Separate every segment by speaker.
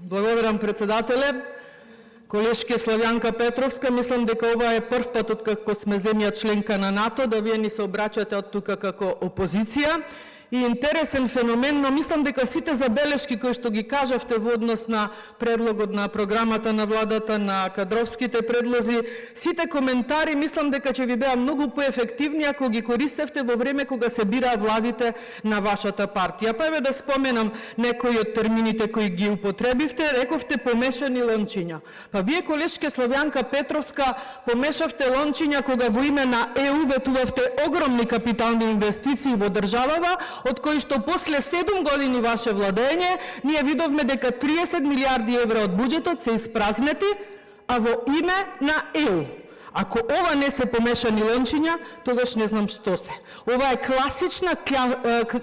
Speaker 1: Благодарам, председателе. Колешке Славјанка Петровска, мислам дека ова е прв пат откако сме земја членка на НАТО, да вие ни се обраќате од тука како опозиција. И интересен феномен, но мислам дека сите забелешки кои што ги кажавте во однос на предлогот на програмата на владата, на кадровските предлози, сите коментари, мислам дека ќе ви беа многу поефективни ако ги користевте во време кога се бираа владите на вашата партија. Па еве да споменам некои од термините кои ги употребивте. Рековте помешани лончиња. Па вие, колешке Славјанка Петровска, помешавте лончиња кога во име на ЕУ ветувавте огромни капитални инвестиции во државава, од кои што после 7 години ваше владење, ние видовме дека 30 милиарди евра од буџетот се испразнети, а во име на ЕУ. Ако ова не се помешани лончиња, тогаш не знам што се. Ова е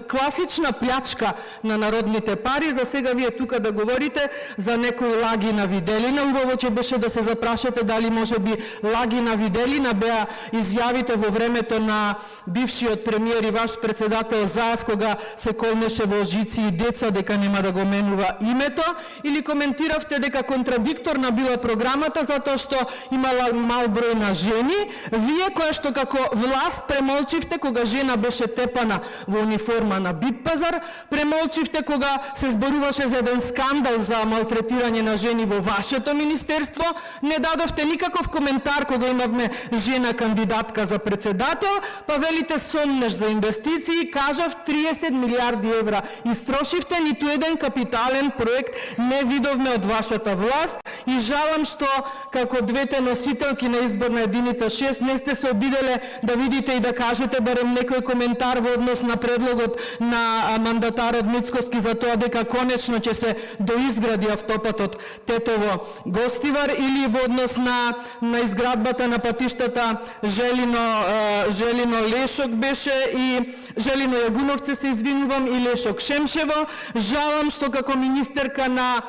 Speaker 1: класична плячка на народните пари. За сега вие тука да говорите за некои лаги на виделина. Убаво ќе беше да се запрашате дали може би лаги на виделина беа изјавите во времето на бившиот премиер и ваш председател Заев, кога се колнеше во жици и деца дека нема да го менува името, или коментиравте дека контрадикторна била програмата затоа што имала мал број на жени, вие која што како власт премолчивте кога жена беше тепана во униформа на Битпазар, премолчивте кога се зборуваше за еден скандал за малтретирање на жени во вашето министерство, не дадовте никаков коментар кога имавме жена кандидатка за председател, па велите сомнеш за инвестиции, кажав 30 милиарди евра истрошивте, ниту еден капитален проект не видовме од вашата власт и жалам што како двете носителки на изборна единица 6 не сте се обиделе да видите и да кажете барем некој коментар во однос на предлогот на мандатарот Мицкоски за тоа дека конечно ќе се доизгради автопатот Тетово-Гостивар или во однос на изградбата на патиштата Желино-Лешок беше и Желино-Јагуновце се извинувам и Лешок-Шемшево. Жалам што како министерка на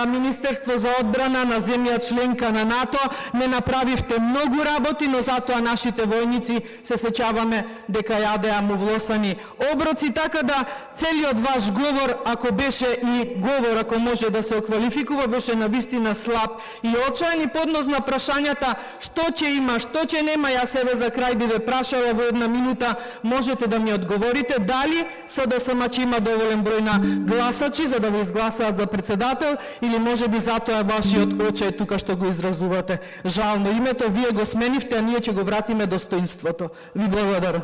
Speaker 1: Министерство за одбрана на земја членка на НАТО не направивте многу работи, но затоа нашите војници се сеќаваме дека јадеа мувлосани оброци, така да целиот ваш говор, ако беше и говор, ако може да се оквалификува, беше навистина слаб и очаен и поднос на прашањата што ќе има, што ќе нема. Јас себе за крај би ве прашала во една минута, можете да ми одговорите дали СДСМ ќе има доволен број на гласачи за да ви изгласаат за председател или може би затоа вашиот очај тука што го изразувате. Жално името, вие го сменивте, а ние ќе го вратиме достоинството. Ви благодарам.